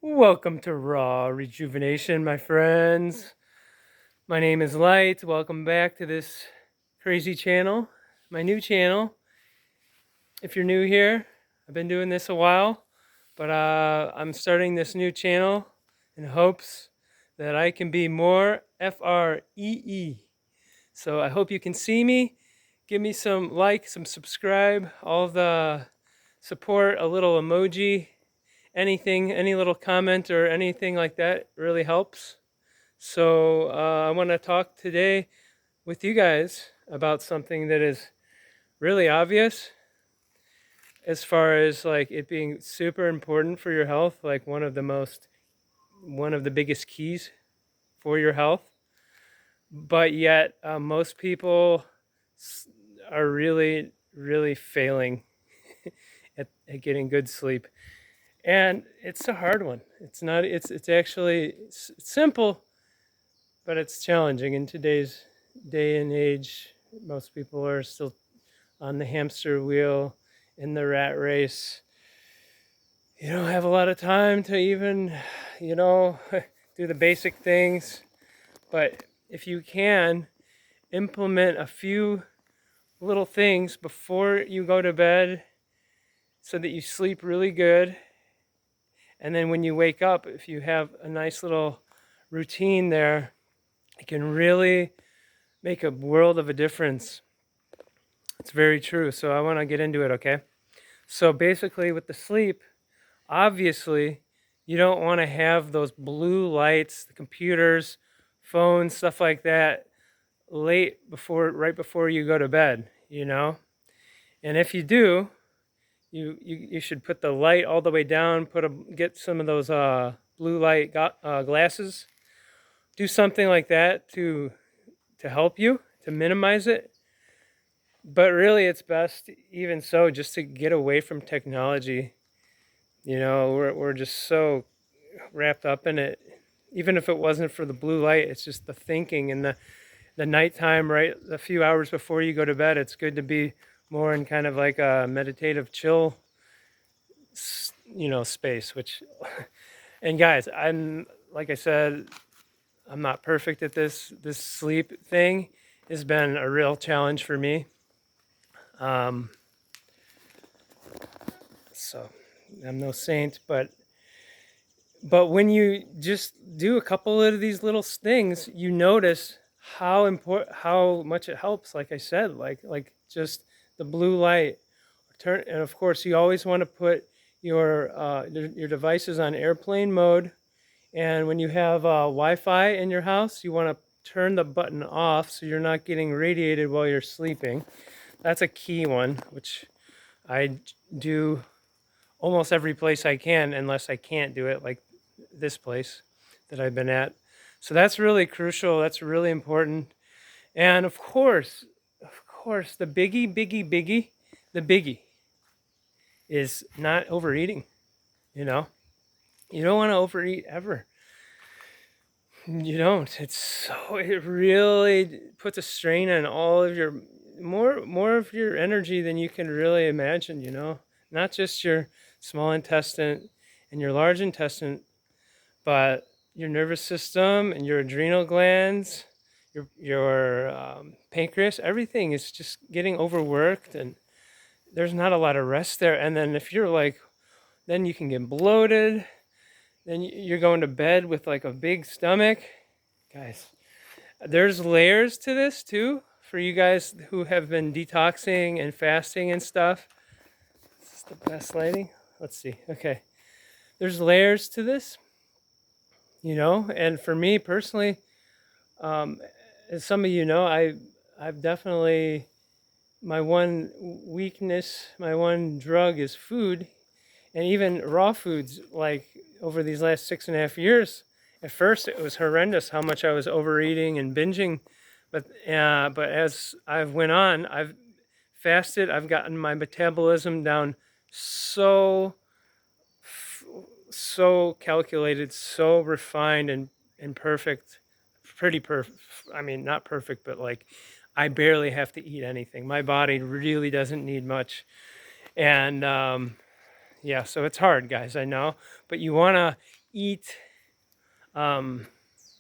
Welcome to Raw Rejuvenation, my friends. My name is Light. Welcome back to this crazy channel, my new channel. If you're new here, I've been doing this a while, but I'm starting this new channel in hopes that I can be more FREE. So I hope you can see me. Give me some like, some subscribe, all the support, a little emoji, anything, any little comment or anything like that really helps. So I want to talk today with you guys about something that is really obvious as far as like it being super important for your health, like one of the biggest keys for your health. But yet most people are really failing at getting good sleep. And it's a hard one. It's not. It's actually simple, but it's challenging in today's day and age. Most people are still on the hamster wheel, in the rat race. You don't have a lot of time to even, do the basic things. But if you can implement a few little things before you go to bed so that you sleep really good, and then when you wake up, if you have a nice little routine there, it can really make a world of a difference. It's very true. So I want to get into it, okay? So basically with the sleep, obviously, you don't want to have those blue lights, the computers, phones, stuff like that right before you go to bed, And if you do, you should put the light all the way down, get some of those blue light glasses. Do something like that to help you, to minimize it. But really, it's best, even so, just to get away from technology. We're just so wrapped up in it. Even if it wasn't for the blue light, it's just the thinking and the nighttime, right? A few hours before you go to bed, it's good to be more in kind of like a meditative, chill, space. And guys, like I said, I'm not perfect at this. This sleep thing has been a real challenge for me. So I'm no saint, but when you just do a couple of these little things, you notice how much it helps. Like I said, like just the blue light. And of course, you always want to put your devices on airplane mode. And when you have Wi-Fi in your house, you want to turn the button off so you're not getting radiated while you're sleeping. That's a key one, which I do almost every place I can, unless I can't do it, like this place that I've been at. So that's really crucial. That's really important. And of course, the biggie is not overeating. You don't want to overeat ever. You don't. It really puts a strain on all of your more of your energy than you can really imagine, Not just your small intestine and your large intestine, but your nervous system and your adrenal glands, your pancreas, everything is just getting overworked, and there's not a lot of rest there. And then if you're then you can get bloated. Then you're going to bed with like a big stomach. Guys, there's layers to this too for you guys who have been detoxing and fasting and stuff. This is the best lighting. Let's see. Okay. There's layers to this, and for me personally, as some of you know, I've definitely, my one weakness, my one drug is food, and even raw foods. Like over these last 6.5 years, at first it was horrendous how much I was overeating and binging, but as I've went on, I've fasted, I've gotten my metabolism down so calculated, so refined and perfect, pretty perfect. I mean, not perfect, but like I barely have to eat anything. My body really doesn't need much. And yeah, so it's hard, guys, I know. But you want to eat, and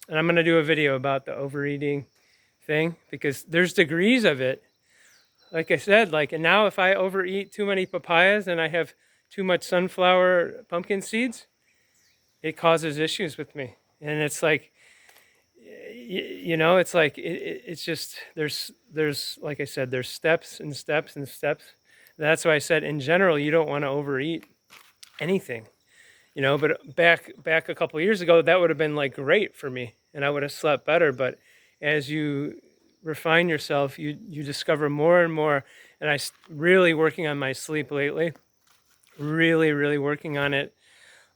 I'm going to do a video about the overeating thing, because there's degrees of it. Like I said, and now if I overeat too many papayas and I have too much sunflower pumpkin seeds, it causes issues with me. And it's like, it's like, it's just, there's, like I said, there's steps and steps and steps. That's why I said, in general, you don't want to overeat anything, but back a couple of years ago, that would have been like great for me and I would have slept better. But as you refine yourself, you discover more and more. And really working on my sleep lately, really working on it.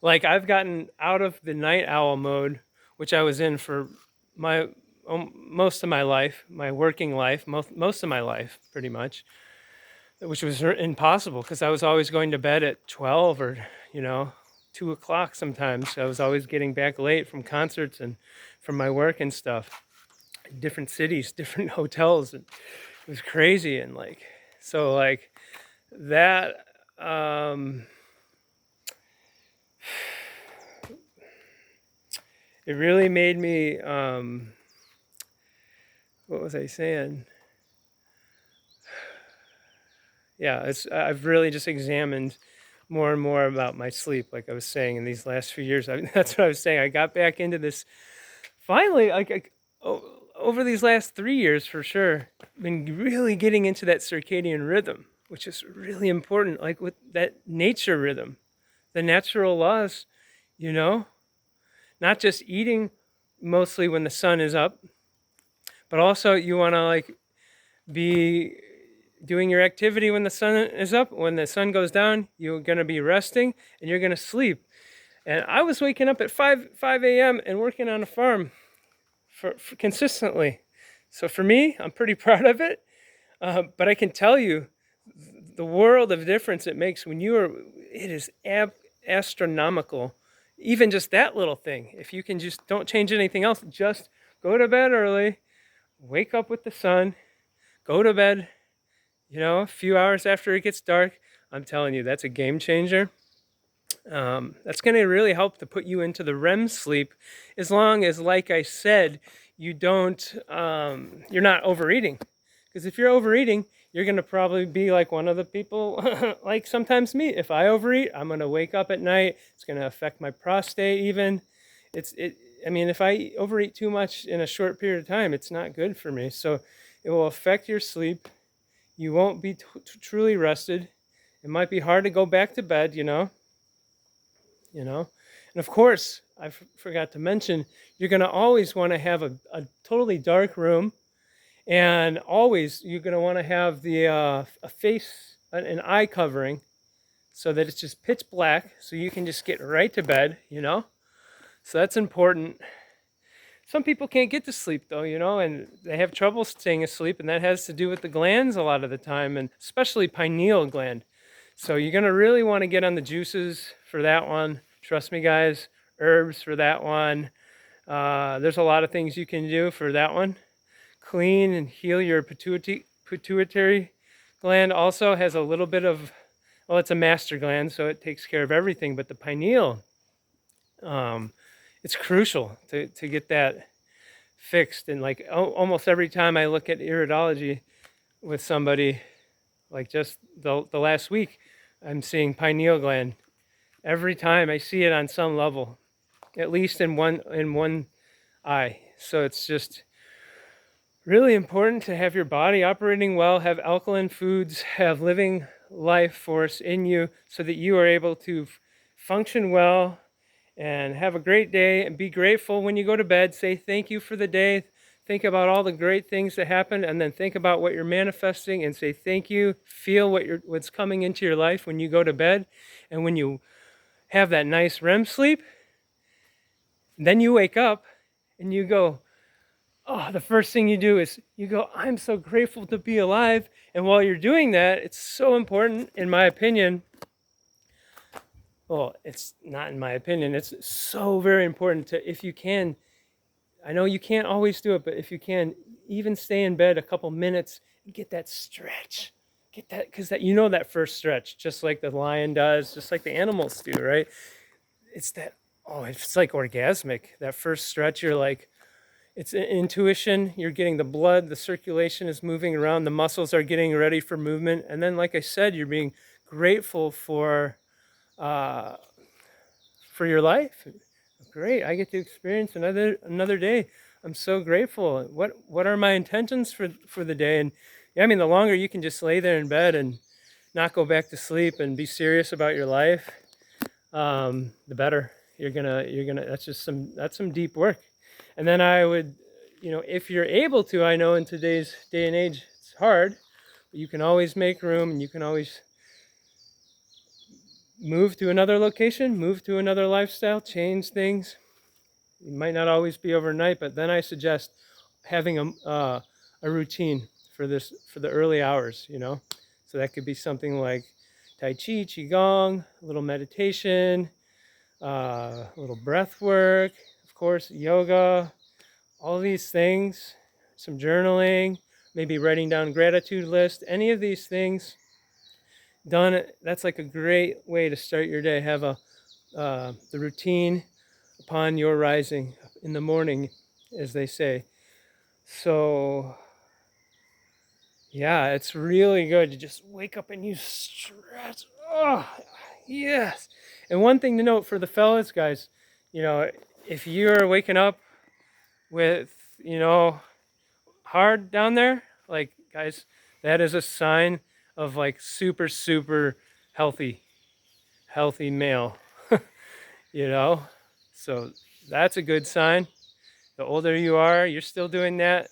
Like, I've gotten out of the night owl mode, which I was in for most of my life, my working life, most of my life, pretty much, which was impossible because I was always going to bed at 12 or 2 o'clock sometimes. I was always getting back late from concerts and from my work and stuff, different cities, different hotels. And it was crazy. And so that, it really made me, what was I saying? Yeah, I've really just examined more and more about my sleep, like I was saying, in these last few years. That's what I was saying. I got back into this finally, over these last 3 years for sure. Been really getting into that circadian rhythm, which is really important, like with that nature rhythm, the natural laws, not just eating mostly when the sun is up, but also you want to be doing your activity when the sun is up. When the sun goes down, you're going to be resting and you're going to sleep. And I was waking up at 5 a.m. and working on a farm for consistently. So for me, I'm pretty proud of it. But I can tell you the world of difference it makes when it is astronomical. Even just that little thing. If you can just don't change anything else, just go to bed early, wake up with the sun, go to bed, a few hours after it gets dark. I'm telling you, that's a game changer. That's going to really help to put you into the REM sleep, as long as, like I said, you're not overeating. Because if you're overeating, you're going to probably be like one of the people, like sometimes me. If I overeat, I'm going to wake up at night. It's going to affect my prostate even. If I overeat too much in a short period of time, it's not good for me. So it will affect your sleep. You won't be truly rested. It might be hard to go back to bed, And of course, I forgot to mention, you're going to always want to have a totally dark room. And always you're going to want to have a an eye covering, so that it's just pitch black, so you can just get right to bed, So that's important. Some people can't get to sleep though, and they have trouble staying asleep, and that has to do with the glands a lot of the time, and especially pineal gland. So you're going to really want to get on the juices for that one. Trust me, guys. Herbs for that one. There's a lot of things you can do for that one. Clean and heal your pituitary gland. Also has a little bit of, it's a master gland, so it takes care of everything. But the pineal, it's crucial to get that fixed. And almost every time I look at iridology with somebody, like just the last week, I'm seeing pineal gland. Every time I see it on some level, at least in one eye. So it's just really important to have your body operating well, have alkaline foods, have living life force in you, so that you are able to function well and have a great day, and be grateful when you go to bed. Say thank you for the day. Think about all the great things that happened, and then think about what you're manifesting and say thank you. Feel what's coming into your life when you go to bed. And when you have that nice REM sleep, then you wake up and you go, the first thing you do is you go, I'm so grateful to be alive. And while you're doing that, it's so important, in my opinion. Well, it's not in my opinion. It's so very important to, if you can, I know you can't always do it, but if you can, even stay in bed a couple minutes and get that stretch. Get that, because that first stretch, just like the lion does, just like the animals do, right? It's that oh, it's like orgasmic. That first stretch, you're like, it's an intuition. You're getting the blood, the circulation is moving around, the muscles are getting ready for movement. And then, like I said, you're being grateful uh, for your life. Great, I get to experience another day. I'm so grateful. What are my intentions for the day? And yeah, I mean, the longer you can just lay there in bed and not go back to sleep and be serious about your life, the better. You're gonna. That's some deep work. And then I would, if you're able to, I know in today's day and age it's hard, but you can always make room, and you can always move to another location, move to another lifestyle, change things. It might not always be overnight, but then I suggest having a routine for the early hours. So that could be something like Tai Chi, Qigong, a little meditation, a little breath work, of course, yoga, all these things, some journaling, maybe writing down gratitude list, any of these things done. That's like a great way to start your day. Have the routine upon your rising in the morning, as they say. So yeah, it's really good to just wake up and you stretch. Oh, yes. And one thing to note for the fellas, guys, if you're waking up with, hard down there, like, guys, that is a sign of like super, super healthy male, you know? So that's a good sign. The older you are, you're still doing that.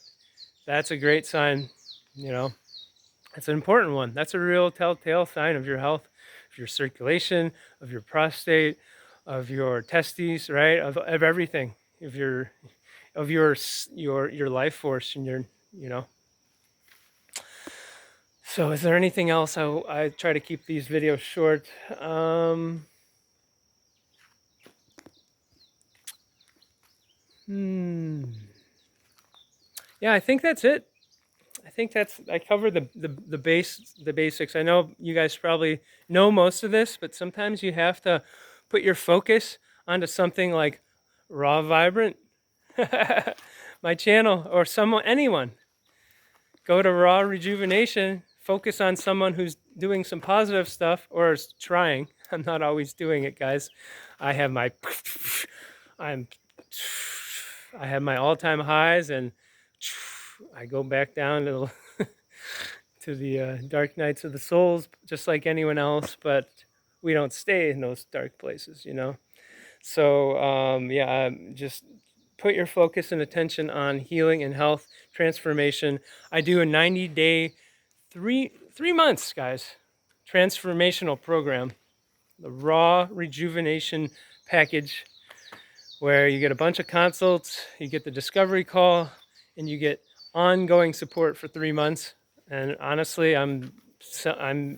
That's a great sign, It's an important one. That's a real telltale sign of your health, of your circulation, of your prostate, of your testes, right? Of everything, of your life force and your. So is there anything else? I try to keep these videos short. Yeah, I think that's it. I covered the basics. I know you guys probably know most of this, but sometimes you have to put your focus onto something like Raw Vibrant, my channel, or anyone. Go to Raw Rejuvenation, focus on someone who's doing some positive stuff or is trying. I'm not always doing it, guys. I have my I'm I have my all-time highs, and I go back down to to the dark nights of the souls, just like anyone else. But we don't stay in those dark places. So yeah, just put your focus and attention on healing and health transformation. I do a 90-day, 3 months, guys, transformational program, the Raw Rejuvenation Package, where you get a bunch of consults, you get the discovery call, and you get ongoing support for 3 months. And honestly, I'm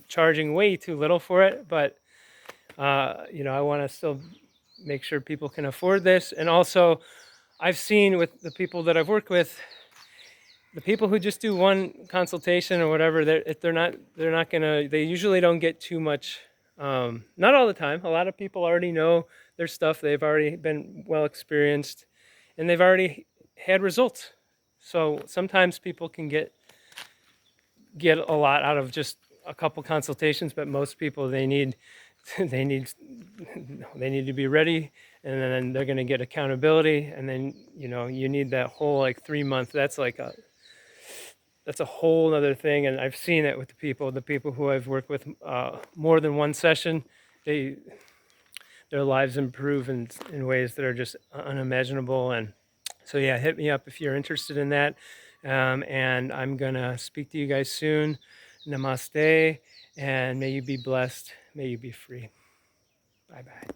charging way too little for it, but I want to still make sure people can afford this. And also, I've seen with the people that I've worked with, the people who just do one consultation or whatever, they usually don't get too much. Not all the time. A lot of people already know their stuff. They've already been well experienced, and they've already had results. So sometimes people can get a lot out of just a couple consultations, but most people, they need to be ready, and then they're going to get accountability, and then you need that whole like 3 month. That's a whole other thing. And I've seen it with the people who I've worked with more than one session. Their lives improve in ways that are just unimaginable. And so yeah, hit me up if you're interested in that. And I'm gonna speak to you guys soon. Namaste, and may you be blessed. May you be free. Bye bye.